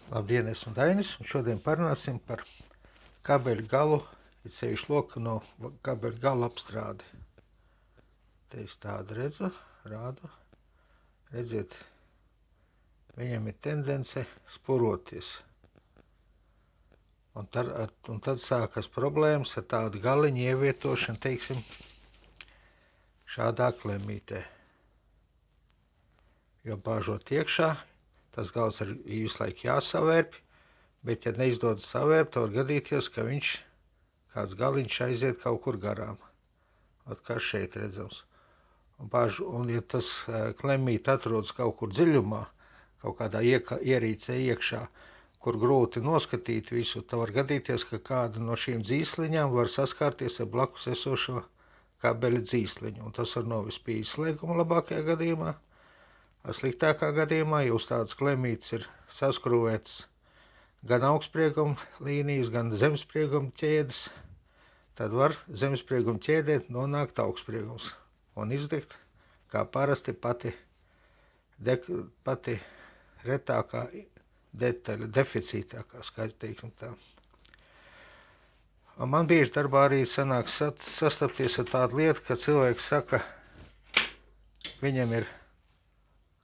Labdien, esmu Dainis, un šodien parunāsim par kabeļu galu, it sevišķi loku no kabeļu gala apstrādi. Te es tādu redzu, rādu. Redziet, viņam ir tendence spuroties. Un tad sākas problēmas ar tādu galiņu ievietošanu, teiksim, šādā klemītē. Jo bāžot iekšā, tas gals ir visu laiku jāsavērp, bet ja neizdodas savērpt, tad var gadīties, ka viņš kāds galiņš aiziet kaut kur garām. Ot, kas šeit redzams. Un ja tas klemīt atrodas kaut kur dziļumā, kaut kādā ierīcē iekšā, kur grūti noskatīt visu, tad var gadīties, ka kāda no šīm dzīsliņām var saskārties ar blakus esošo kabeļa dzīsliņu. Un tas var novest pie izslēguma labākajā gadījumā. Sliktākā gadījumā, ja uz tādas klemītes ir saskrūvētas gan augstsprieguma līnijas, gan zemesprieguma ķēdes, tad var zemesprieguma ķēdē nonākt augstspriegums un izdegt, kā parasti pati retākā detaļa, deficītākā, skaidrs teiksim tā. Un man bieži darbā arī sanāk sastapties ar tādu lietu, ka cilvēks saka, viņam ir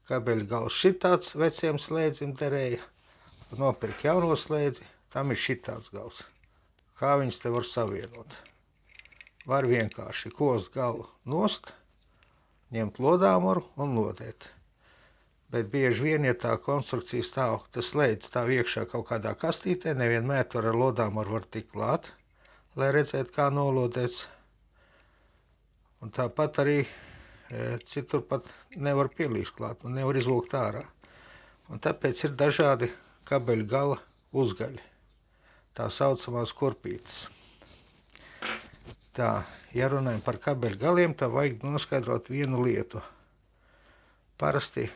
kabeļu gals šitāds, veciem slēdzim derēja, nopirk jauno slēdzi, tam ir šitāds gals. Kā viņus te var savienot? Var vienkārši kost galu nost, ņemt lodāmuru un lodēt. Bet bieži vien, ja tā konstrukcija stāv, tas slēdz stāv iekšā kaut kādā kastītē, nevienmēr tur ar lodāmuru var tikt klāt, lai redzētu, kā nolodēts. Un tāpat arī citur pat nevar pielīst klāt un nevar izvilkt ārā. Un tāpēc ir dažādi kabeļu gala uzgaļi, tā saucamās kurpītes. Tā, ja runājam par kabeļu galiem, tad vajag noskaidrot vienu lietu. Parasti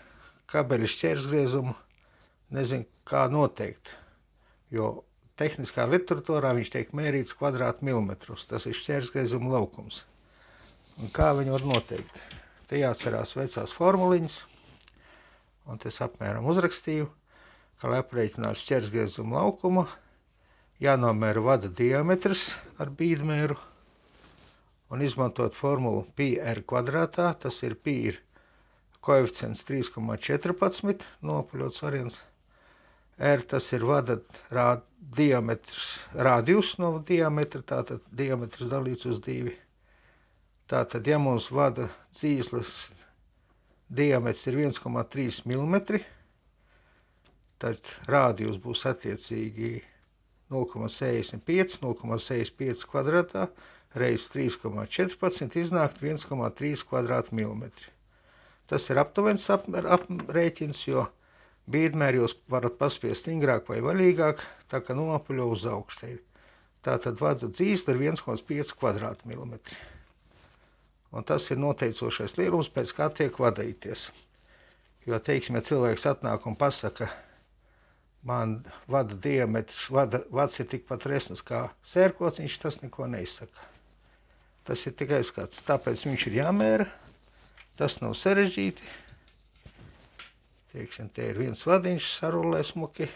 kabeļa šķērsgriezumu nezinu, kā noteikt, jo tehniskā literatūrā viņš tiek mērīts kvadrātmilimetrus, tas ir šķērsgriezuma laukums. Un kā viņu var noteikt? Te jāatcerās vecās formuliņas, un es apmēram uzrakstīju, ka, lai aprēķinātu šķērsgriezuma laukumu, jānomēra vada diametrs ar bīdmēru, un izmantot formulu pi r kvadrātā, tas ir pi ir koeficients 3,14, nopaļots variants, r tas ir vada diametrs, radius no diametra, tātad diametrs dalīts uz 2. Tātad, ja mums vada dzīsles diametrs ir 1,3 mm, tad rādijus būs attiecīgi 0,65, 0,65 kvadrātā, reiz 3,14, iznākt 1,3 kvadrātmilimetri. Tas ir aptuvens aprēķins, jo bīdmēri jūs varat paspiest stingrāk vai vaļīgāk, tā kā nopaļo uz augšu. Tātad vada dzīsle ir 1,5 kvadrātmilimetri. Un tas ir noteicošais lielums, pēc kā tiek vadīties. Jo, teiksim, ja cilvēks atnāk un pasaka, man vada diametrs, vads ir tikpat resns kā sērkots, viņš tas neko neizsaka. Tas ir tikai skats, tāpēc viņš ir jāmēra, tas nav sarežģīti. Teiksim, te ir viens vadiņš, sarulē smuki,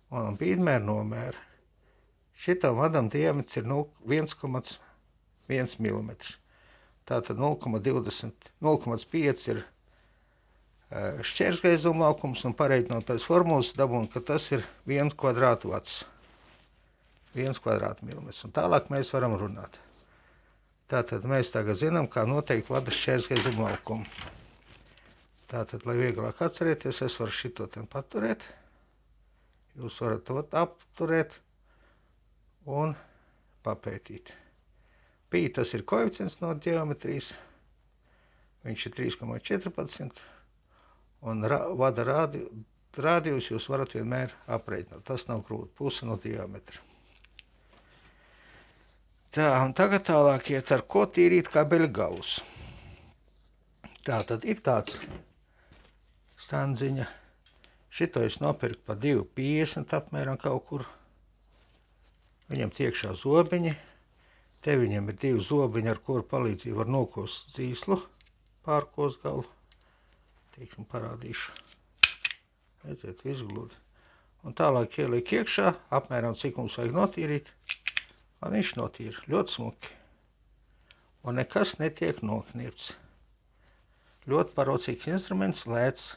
un bīdmēra nomēra. Šitam vadam diametrs ir 1,1 mm. Tātad 0,5 ir šķērsgriezuma laukums, un pareiķinot pēc formulas dabūn, ka tas ir 1 kvadrātvads. 1 kvadrātmilimetrs. Un tālāk mēs varam runāt. Tātad mēs tagad zinām, kā noteikt vada šķērsgriezuma laukumu. Tātad, lai vieglāk atcerēties, es varu šito ten paturēt. Jūs varat to apturēt un papētīt. Pi tas ir koeficients no ģeometrijas, viņš ir 3,14, un vada rādijus jūs varat vienmēr aprēķināt. Tas nav grūti, puse no diametra. Tā, un tagad tālāk iet ar ko tīrīt kabeļa galus. Tā tad ir tāds standziņa. Šito es nopirku par 2,50 apmēram kaut kur. Viņam tiekšā zobiņi. Te viņam ir 2 zobiņi, ar kuru palīdzību var nokost dzīslu, pārkost galu. Teiksim, parādīšu. Redziet, viss gludi. Un tālāk ieliek iekšā, apmēram cik mums vajag notīrīt. Un viņš notīra ļoti smuki. Un nekas netiek nokniepts. Ļoti parocīgs instruments, lēts.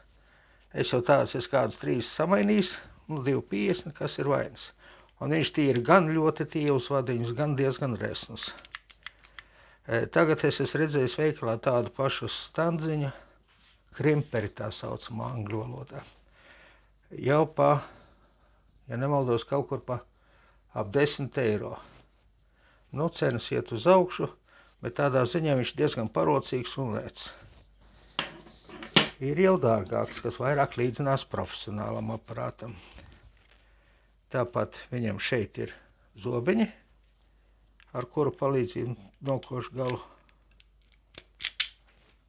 Es jau tāds esmu kādas 3 samainījis, 2,50, kas ir vainas. Un viņš tīra gan ļoti tīvus vadiņus, gan diezgan resnus. Tagad es esmu redzējis veikalā tādu pašu standziņu, krimperi tā saucamā angļu valodā. Jau ja nemaldos, kaut kur ap 10 eiro. Nu, cenas iet uz augšu, bet tādā ziņā viņš diezgan parocīgs un lēts. Ir jau dārgāks, kas vairāk līdzinās profesionālam aparātam. Tāpat viņam šeit ir zobiņi, ar kuru palīdzību nokošu galu.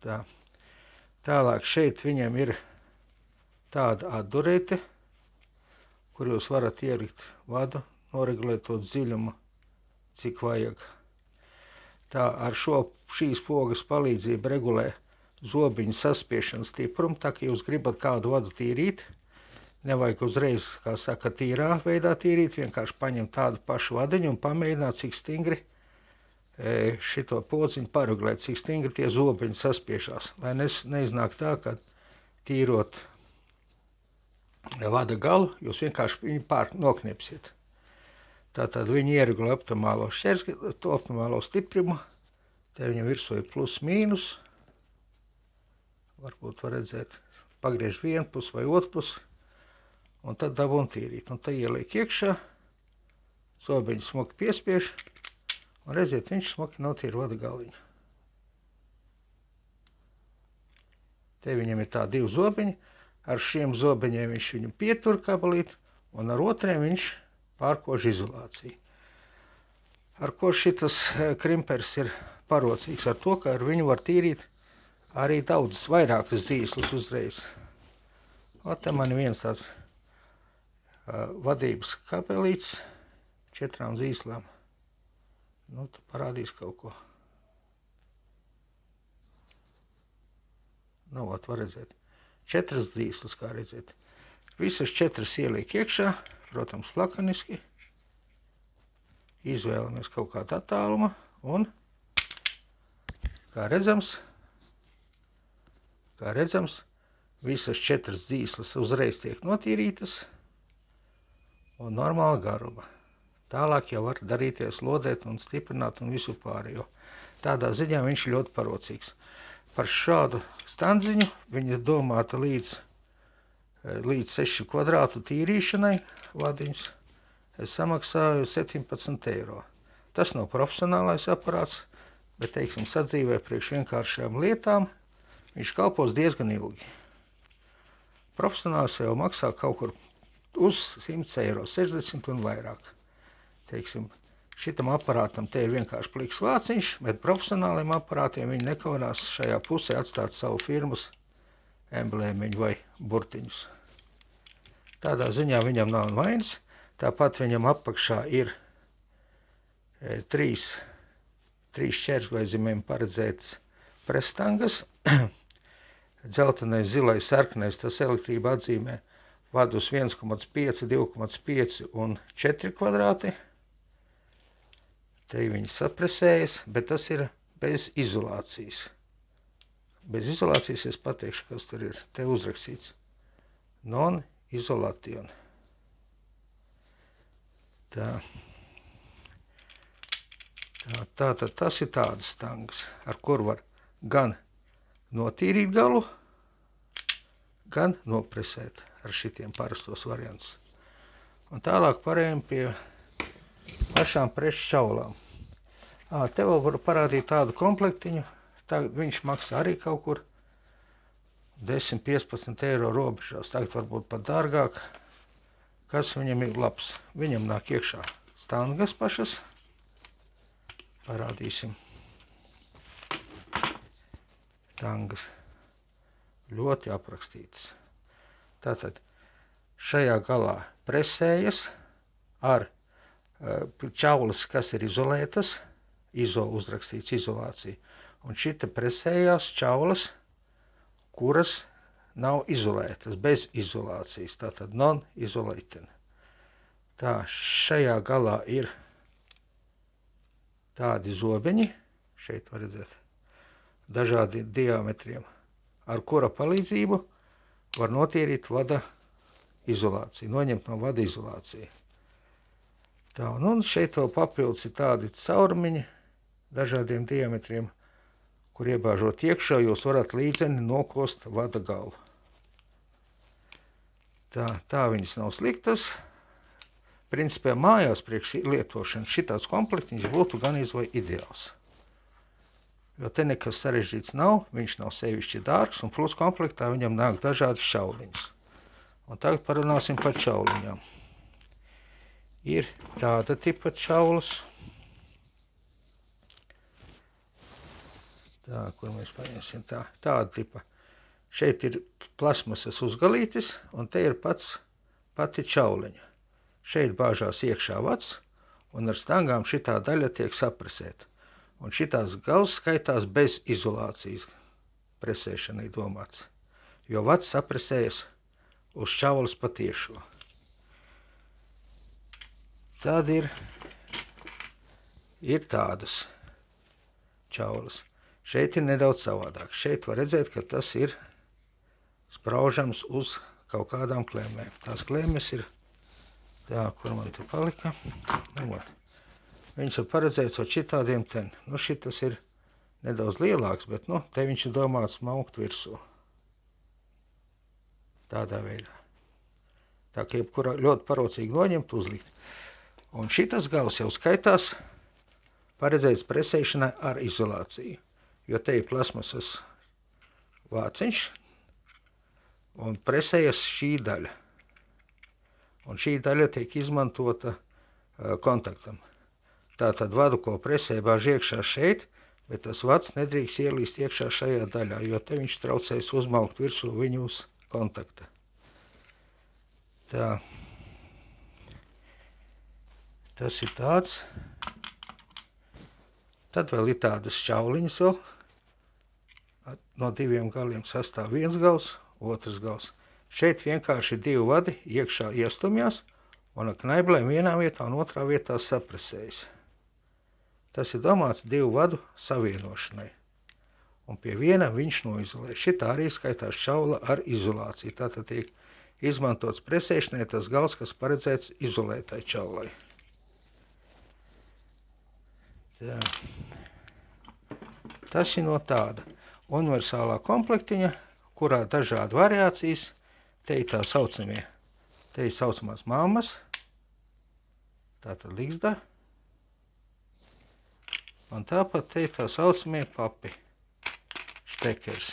Tā. Tālāk šeit viņam ir tāda atdurēte, kur jūs varat ielikt vadu, noregulēt to dziļumu, cik vajag. Tā ar šīs pogas palīdzību regulē zobiņu saspiešanas stiprumu, tā ka jūs gribat kādu vadu tīrīt, nevajag uzreiz, kā saka, tīrā veidā tīrīt, vienkārši paņemt tādu pašu vadiņu un pamēģināt, cik stingri šito podziņu paregulēt, cik stingri tie zobiņi saspiešās, lai neiznāk tā, ka tīrot vada galu, jūs vienkārši viņu nokniepsiet. Tātad viņi ieregulē optimālo stiprumu, te viņam virsū ir plus mīnus, varbūt var redzēt, pagriež vienu pusi vai otru pusi, un tad dabūn tīrīt. Un tad ieliek iekšā, zobiņu smuki piespiež, un redziet, viņš smuki notīra vada galiņu. Te viņam ir tā 2 zobiņi, ar šiem zobiņiem viņš viņu pietur kabalīt, un ar otriem viņš pārkož izolāciju. Ar ko šitas krimpers ir parocīgs? Ar to, ka ar viņu var tīrīt arī daudz vairākas dzīslas uzreiz. O, te man viens tāds vadības kabelīts 4 dzīslām. Nu, tu parādīs kaut ko. Nu, ot, var redzēt. 4 dzīslas, kā redzēt. Visas 4 ieliek iekšā, protams, plakaniski. Izvēlamies kaut kādu attālumu un, kā redzams, visas 4 dzīslas uzreiz tiek notīrītas un normāla garuma. Tālāk jau var darīties, lodēt un stiprināt un visu pārējo. Tādā ziņā viņš ir ļoti parocīgs. Par šādu standziņu viņa domāta līdz 6 kvadrātu tīrīšanai vadiņus. Es samaksāju 17 eiro. Tas nav profesionālais aparāts, bet, teiksim, sadzīvē priekš vienkāršajām lietām viņš kalpos diezgan ilgi. Profesionāls jau maksā kaut kur uz 100 eiro, 60 un vairāk. Teiksim, šitam aparātam te ir vienkārši pliks vāciņš, bet profesionāliem aparātiem viņi nekaunās šajā pusē atstāt savu firmas emblēmiņu vai burtiņus. Tādā ziņā viņam nav vainas. Tāpat viņam apakšā ir 3 šķērsglaizumiem paredzētas presstangas. Dzeltenais, zilais, sarkanais, tas elektrība atzīmē vadus 1,5, 2,5 un 4 kvadrāti. Te viņi sapresējas, bet tas ir bez izolācijas. Bez izolācijas es pateikšu, kas tur ir. Te uzrakstīts non-izolation. Tātad tas ir tādas stangas, ar kur var gan notīrīt galu, gan nopresēt ar šitiem parastos variantus. Un tālāk pārējām pie pašām prešu čaulām. Te vēl varu parādīt tādu komplektiņu. Viņš maksā arī kaut kur 10-15 eiro robežās. Tagad varbūt pat dārgāk. Kas viņam ir labs? Viņam nāk iekšā stangas pašas. Parādīsim. Stangas. Ļoti aprakstītas. Tātad šajā galā presējas ar čaulas, kas ir izolētas, uzrakstīts izolācija. Un šita presējās čaulas, kuras nav izolētas, bez izolācijas, tātad non-isolated. Tā, šajā galā ir tādi zobeņi, šeit var redzēt, dažādi diametriem, ar kura palīdzību var notīrīt vada izolāciju, noņemt no vada izolāciju. Tā, un šeit vēl papildus ir tādi caurumiņi dažādiem diametriem, kur iebāžot iekšā, jūs varat līdzeni nokost vada galu. Tā viņas nav sliktas. Principā mājās priekš lietošanas šitāds komplektiņš būtu gan vai ideāls. Jo te nekas sarežģīts nav, viņš nav sevišķi dārgs, un plus komplektā viņam nāk dažādas šauliņas. Un tagad parunāsim par šauliņām. Ir tāda tipa šaulas. Tā, kur mēs paņemsim tāda tipa. Šeit ir plasmasas uzgalītis, un te ir pati šauliņa. Šeit bāžās iekšā vads, un ar stangām šitā daļa tiek sapresēta. Un šitās gals skaitās bez izolācijas presēšanai domāts, jo vads sapresējas uz šaulas patiešo. Tad ir tādas šaulas. Šeit ir nedaudz savādāk. Šeit var redzēt, ka tas ir spraužams uz kaut kādām klēmēm. Tās klēmes ir tā, kur man te palika. Viņš ir paredzēts ar šitādiem ten. Šitas ir nedaudz lielāks, bet te viņš ir domāts maukt virsū. Tādā veidā. Tā kā jebkurā ļoti parocīgi noņemt, uzlikt. Un šitas gals jau skaitās paredzēts presēšanai ar izolāciju. Jo te ir plasmasas vāciņš un presējas šī daļa. Un šī daļa tiek izmantota kontaktam. Tātad vadu, ko presē, bāž iekšā šeit, bet tas vads nedrīkst ielīst iekšā šajā daļā, jo te viņš traucēs uzmaukt virsū viņu uz kontakta. Tā. Tas ir tāds. Tad vēl ir tādas šauliņas vēl. No diviem galiem sastāv viens gals, otrs gals. Šeit vienkārši divi vadi iekšā iestumjās, un ar knaiblēm vienā vietā un otrā vietā sapresējas. Tas ir domāts divu vadu savienošanai. Un pie viena viņš noizolē. Šitā arī skaitās šaula ar izolāciju. Tātad tiek izmantots presēšanai tas gals, kas paredzēts izolētai šaulai. Tā. Tas ir no tāda universālā komplektiņa, kurā dažādi variācijas. Te ir tā saucamie, te ir saucamās mammas, tātad ligzda, un tāpat te ir tā saucamie papi, štekers.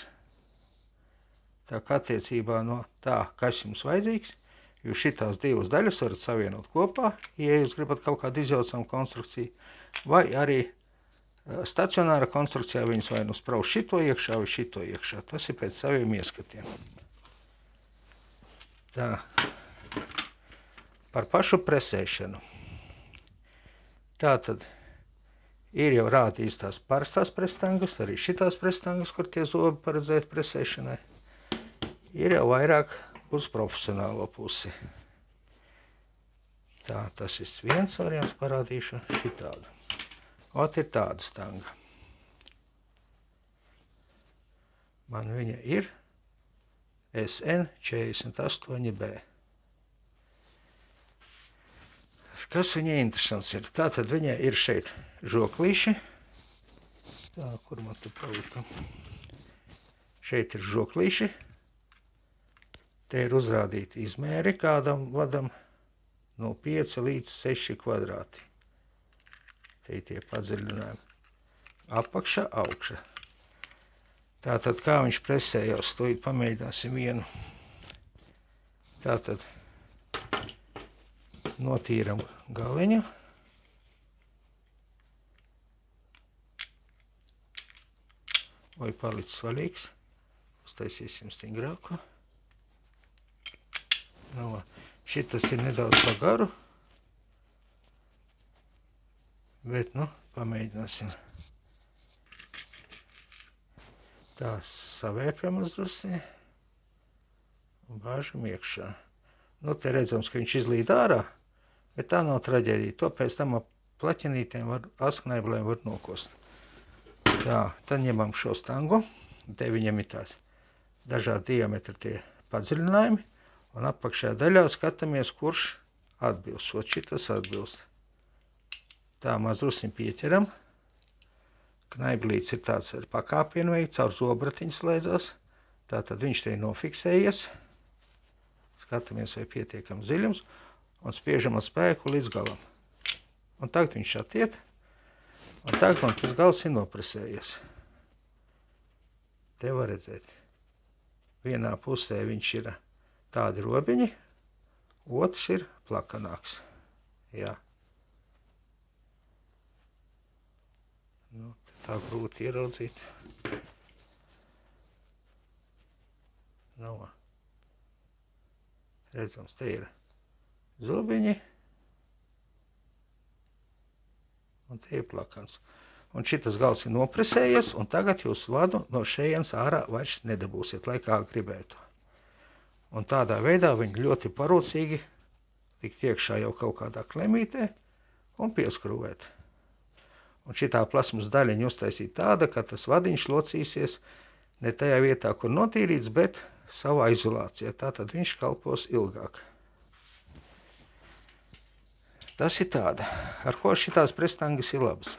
Tā kā attiecībā no tā, kas jums vajadzīgs, jūs šitās divas daļas varat savienot kopā, ja jūs gribat kaut kādu izjaucamu konstrukciju, vai arī stacionāra konstrukcijā viņas vai nu spraus šito iekšā vai šito iekšā. Tas ir pēc saviem ieskatiem. Tā. Par pašu presēšanu. Tātad ir jau rādījis tās parastās presstangas, arī šitās presstangas, kur tie zobi paredzēti presēšanai. Ir jau vairāk uz profesionālo pusi. Tā, tas ir viens variants, parādīšu šitādu. Ot ir tāda stanga. Man viņa ir SN48B. Kas viņai interesants ir? Tātad viņai ir šeit žoklīši. Tā, kur man te palika? Šeit ir žoklīši. Te ir uzrādīti izmēri kādam vadam no 5 līdz 6 kvadrāti. Te ir tie padziļinājumi. Apakša, augša. Tātad, kā viņš presējās, to ir pamēģināsim vienu. Tātad, notīram galiņu. Vai palicis vaļīgs. Uztaisīsim stingrāku. Šitas ir nedaudz pa garu. Bet, pamēģināsim. Tā savērpjam uz drusciņi. Un bāžam iekšā. Nu, te redzams, ka viņš izlīd ārā, bet tā nav traģēdija. To pēc tam ap plaķenītēm, asknaibelēm var nokost. Tā, tad ņemam šo stangu. Te viņam ir tās dažādi diametri tie padziļinājumi. Un apakšā daļā skatāmies, kurš atbilst. Šitas atbilst. Tā mazrusim pieķeram. Knaibelīts ir tāds ar pakāpienu veidu, caur zobratiņu slēdzās. Tātad viņš te ir nofiksējies. Skatāmies, vai pietiekam dziļums. Un spiežam ar spēku līdz galam. Un tagad viņš attiet. Un tagad man tas gals ir nopresējies. Te var redzēt. Vienā pusē viņš ir tādi robiņi. Otrs ir plakanāks. Jā. Nu, tā grūti ieraudzīt. Nav. Redzams, te ir zobiņi. Un te ir plakans. Un šitas gals ir nopresējies, un tagad jūs vadu no šejienes ārā vairs nedabūsiet, lai kā gribētu. Un tādā veidā viņi ļoti parūcīgi likt iekšā jau kaut kādā klemītē un pieskrūvēt. Un šitā plasmas daļiņa uztaisīt tāda, ka tas vadiņš locīsies ne tajā vietā, kur notīrīts, bet savā izolācijā. Tātad viņš kalpos ilgāk. Tas ir tāda, ar ko šitās prestangas ir labas.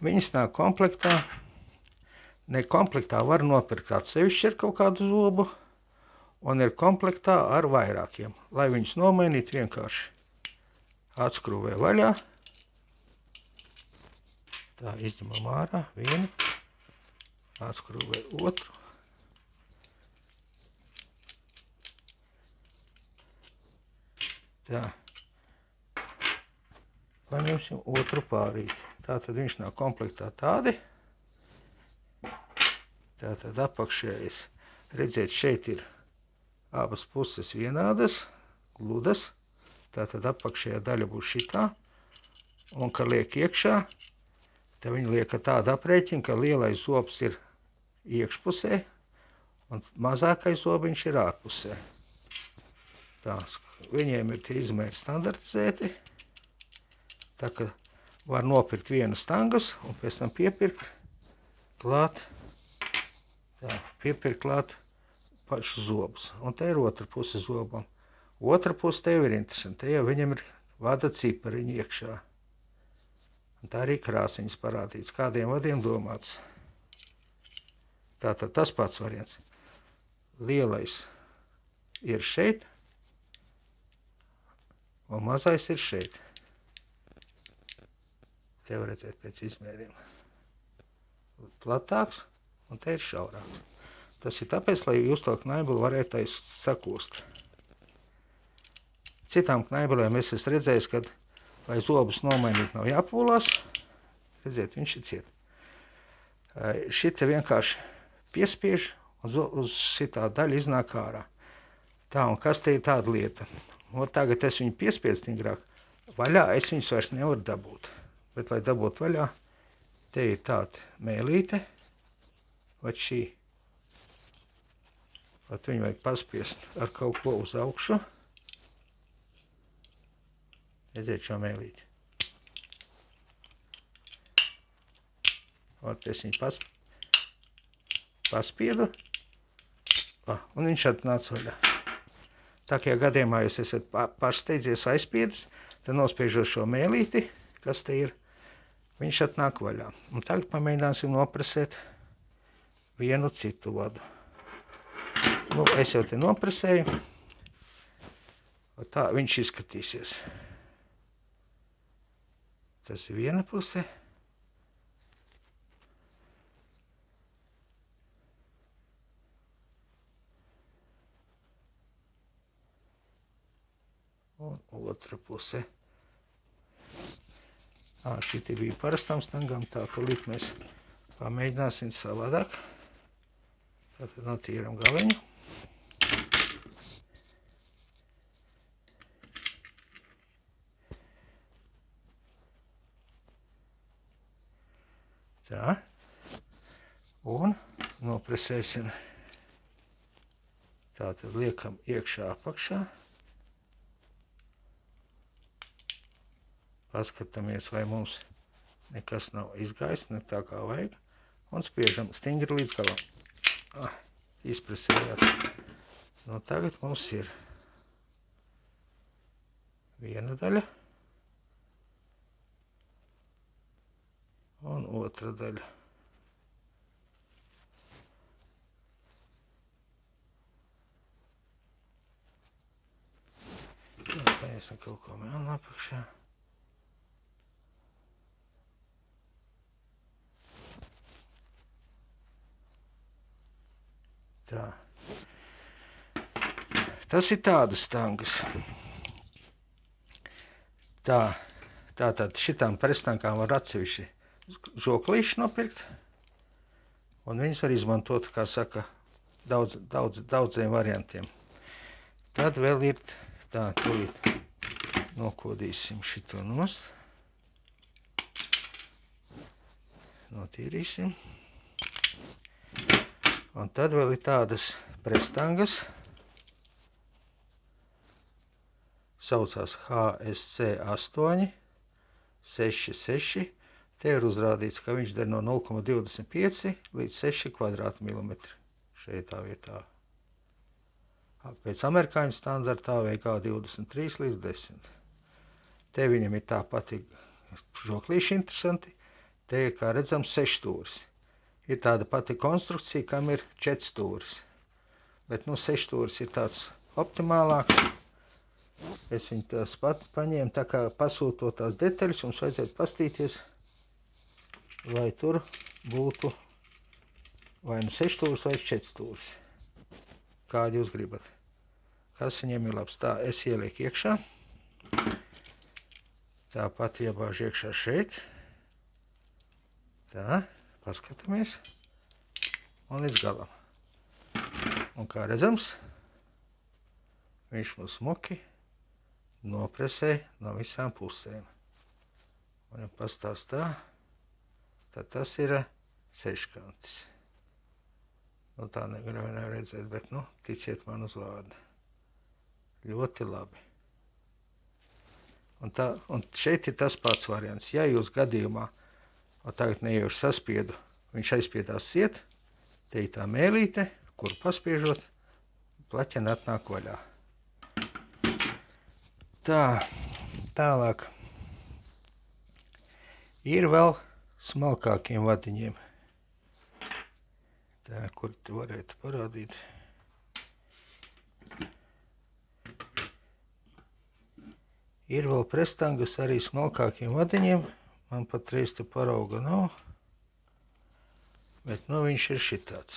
Viņas nāk komplektā. Ne komplektā var nopirkt atsevišķi ar kaut kādu zobu, un ir komplektā ar vairākiem. Lai viņus nomainīt, vienkārši atskrūvē vaļā. Tā, izņemam ārā vienu, atskrūvē otru. Tā. Paņemsim otru pārīti. Tātad viņš nav komplektā tādi. Tātad apakšējais. Redziet, šeit ir abas puses vienādas, gludas. Tātad apakšējā daļa būs šitā. Un, kad liek iekšā, tad viņi liek tādu aprēķinu, ka lielais zobs ir iekšpusē, un mazākais zobiņš ir ārpusē. Tās, viņiem ir tie izmēri standartizēti. Tā ka var nopirkt vienu stangas un pēc tam piepirkt klāt, pašu zobus. Un te ir otra puse zobam. Otra puse tev ir interesanti. Te jau viņam ir vada cipariņi iekšā. Un tā arī krāsiņas parādīts. Kādiem vadiem domāts. Tātad tas pats variants. Lielais ir šeit. Un mazais ir šeit. Te var redzēt pēc izmēriem. Platāks un te ir šaurāks. Tas ir tāpēc, lai jūs to knaibeli varētu sakūst. Citām knaibelēm es esmu redzējis, kad lai zobus nomainīt nav jāpūlās. Redziet, viņš ir ciet. Šite vienkārši piespiež un uz šitā daļa iznāk ārā. Tā, un kas te ir tāda lieta? Un tagad es viņu piespiedu stingrāk. Vaļā es viņus vairs nevaru dabūt. Bet, lai dabūtu vaļā, te ir tāda mēlīte, vai šī. Pat viņu vajag paspiest ar kaut ko uz augšu. Redziet šo mēlīti. Ot, es viņu paspiedu, un viņš atnāca vaļā. Tā kā gadījumā jūs esat pārsteidzies aizspiedis, tad nospiežot šo mēlīti, kas te ir, viņš atnāk vaļā. Un tagad pamēģināsim nopresēt vienu citu vadu. Nu, es jau te nopresēju. Tā viņš izskatīsies. Tas ir viena puse. Un otra puse. Šiti bija parastām stangām, tā ka likt mēs pamēģināsim savādāk. Tātad notīram galeņu. Tā. Un nopresēsim Tātad liekam iekšā apakšā. Paskatāmies, vai mums nekas nav izgājis, ne tā kā vajag. Un spiežam stingri līdz galam. Izpresējās. Nu, tagad mums ir viena daļa un otra daļa. Paiesim kaut ko melnu apakšā. Tā. Tas ir tādas stangas. Tātad šitām prestangām var atsevišķi žoklīši nopirkt. Un viņas var izmantot, kā saka, daudziem variantiem. Tad vēl ir tā, tūlīt nokodīsim šito nost. Notīrīsim. Un tad vēl ir tādas prestangas. Saucās HSC8 66. Te ir uzrādīts, ka viņš der no 0,25 līdz 6 kvadrātmilimetri šeit vietā. Pēc amerikāņu standartā vajag 23 līdz 10. Te viņam ir tā pati žoklīši interesanti. Te ir, kā redzams, 6 stūris. Ir tāda pati konstrukcija, kam ir 4 stūris. Bet, 6 stūris ir tāds optimālāks. Es viņu tās pats paņēmu, tā kā pasūtot tās detaļas, jums vajadzētu pastīties, vai tur būtu vai 6 stūris vai 4 stūris. Kādi jūs gribat. Kas viņiem ir labs. Tā, es ielieku iekšā. Tāpat iebāžu iekšā šeit. Tā, paskatāmies. Un līdz galam. Un kā redzams, viņš mums smuki nopresē no visām pusēm. Un ja pastāst tā, tad tas ir seškantis. Tā nevar redzēt, bet, ticiet man uz vārdu. Ļoti labi. Un šeit ir tas pats variants. Ja jūs gadījumā, tagad nejauši saspiedu, viņš aizspiedās ciet, te ir tā mēlīte, kuru paspiežot, plaķena atnāk vaļā. Tā, tālāk. Ir vēl smalkākiem vadiņiem. Tā, kur te varētu parādīt. Ir vēl prestangas arī smalkākiem vadiņiem. Man patreiz te parauga nav. Bet, viņš ir šitāds.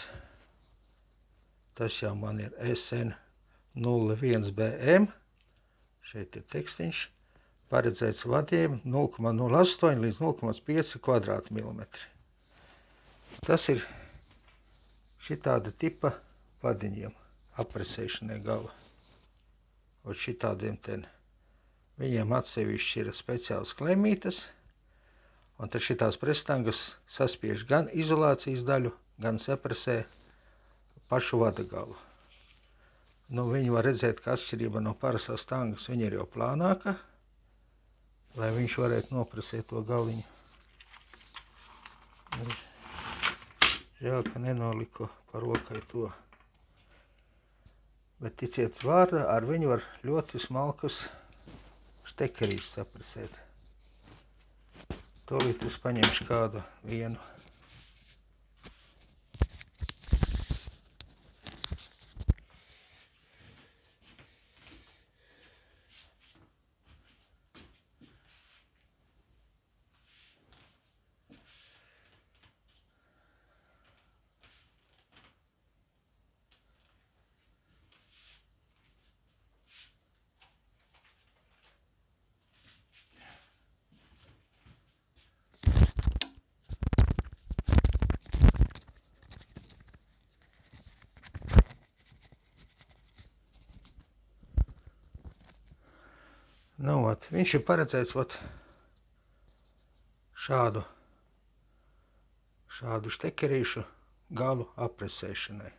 Tas jau man ir SN01BM. Šeit ir tekstiņš. Paredzēts vadiem 0,08 līdz 0,5 kvadrātmilimetri. Tas ir šitāda tipa vadiņiem apresēšanai gala. Un šitādiem ten. Viņiem atsevišķi ir speciāls klemītes. Un tad šitās prestangas saspiež gan izolācijas daļu, gan sapresē pašu vada galu. Viņu var redzēt, ka atšķirība no parastās stangas viņa ir jau plānāka, lai viņš varētu nopresēt to galiņu. Žēl, ka nenoliku par rokai to. Bet ticiet vārdā, ar viņu var ļoti smalkas štekerīšus sapresēt. Tolīt es paņemšu kādu vienu. Viņš ir paredzēts šādu štekerīšu galu apresēšanai.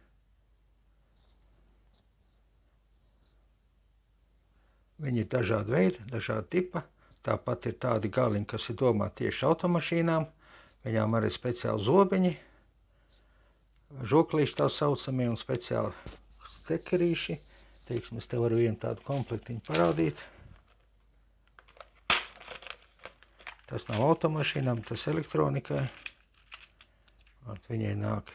Viņi ir dažādi veidi, dažādi tipa. Tāpat ir tādi galiņi, kas ir domāti tieši automašīnām. Viņām arī speciāli zobiņi, žoklīši tā saucamie un speciāli stekerīši. Teiksim, es te varu vienu tādu komplektiņu parādīt. Tas nav automašīnām, tas elektronikai. Viņai nāk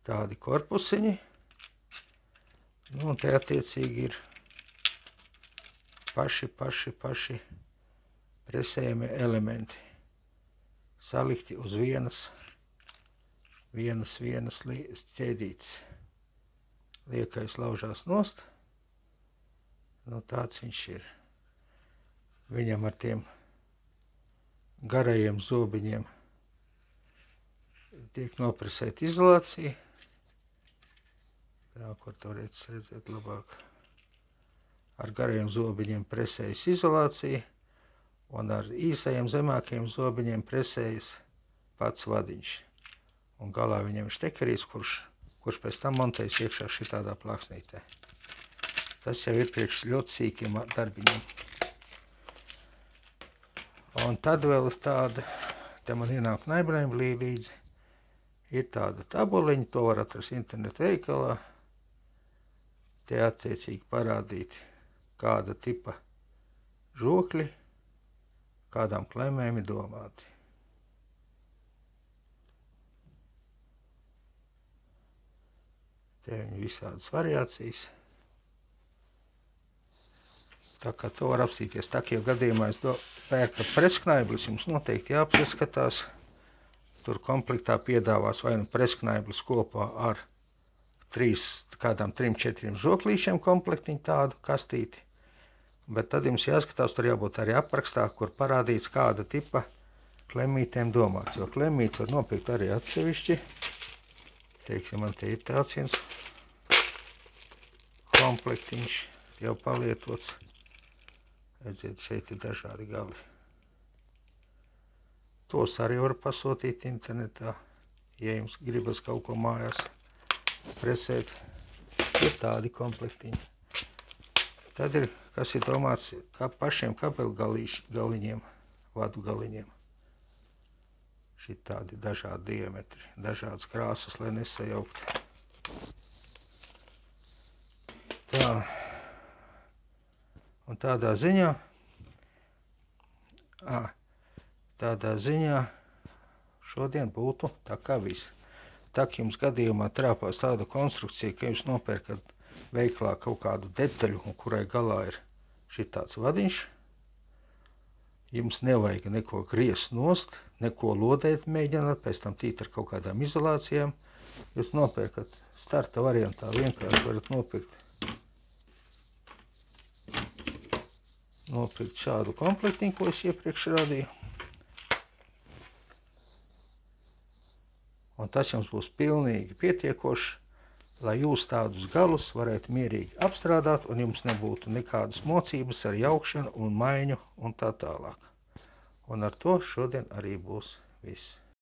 tādi korpusiņi. Nu, un te attiecīgi ir paši presējami elementi. Salikti uz vienas ķēdītes. Liekais laužās nost. Nu, tāds viņš ir. Viņam ar tiem garajiem zobiņiem tiek nopresēta izolācija. Jā, kur to redzēt labāk. Ar garajiem zobiņiem presējas izolācija, un ar īsajiem zemākajiem zobiņiem presējas pats vadiņš. Un galā viņam ir štekerīs, kurš pēc tam montējas iekšā šitādā plāksnītē. Tas jau ir priekš ļoti sīkiem darbiņiem. Un tad vēl ir tāda, te man ienāk naibrēmblī līdzi, ir tāda tabuliņa, to var atrast internetu veikalā. Te attiecīgi parādīt, kāda tipa žokļi, kādām klemēm ir domāti. Te viņi visādas variācijas. Tā kā to var apstīties. Tā kā jau gadījumā es pērkat presknaiblis, jums noteikti jāapskatās. Tur komplektā piedāvās vai nu presknaiblis kopā ar kādām 3-4 žoklīšiem komplektiņu tādu kastīti. Bet tad jums jāskatās, tur jābūt arī aprakstā, kur parādīts kāda tipa klemītēm domāts. Jo klemītes var nopirkt arī atsevišķi. Teiksim, man te ir tāds viens komplektiņš jau palietots. Redziet, šeit ir dažādi gali. Tos arī var pasūtīt internetā, ja jums gribas kaut ko mājās presēt. Ir tādi komplektiņi. Tad ir, kas ir domāts kā pašiem kabeļu galiņiem, vadu galiņiem. Šit tādi dažādi diametri, dažādas krāsas, lai nesajaukt. Tā. Un tādā ziņā šodien būtu tā kā viss. Tā kā jums gadījumā trāpās tāda konstrukcija, ka jūs nopērkat veiklā kaut kādu detaļu, un kurai galā ir šitāds vadiņš, jums nevajag neko griezt nost, neko lodēt mēģināt, pēc tam tīt ar kaut kādām izolācijām. Jūs nopērkat starta variantā, vienkārši varat nopirkt šādu komplektiņu, ko es iepriekš rādīju. Un tas jums būs pilnīgi pietiekoši, lai jūs tādus galus varētu mierīgi apstrādāt un jums nebūtu nekādas mocības ar jaukšanu un maiņu un tā tālāk. Un ar to šodien arī būs viss.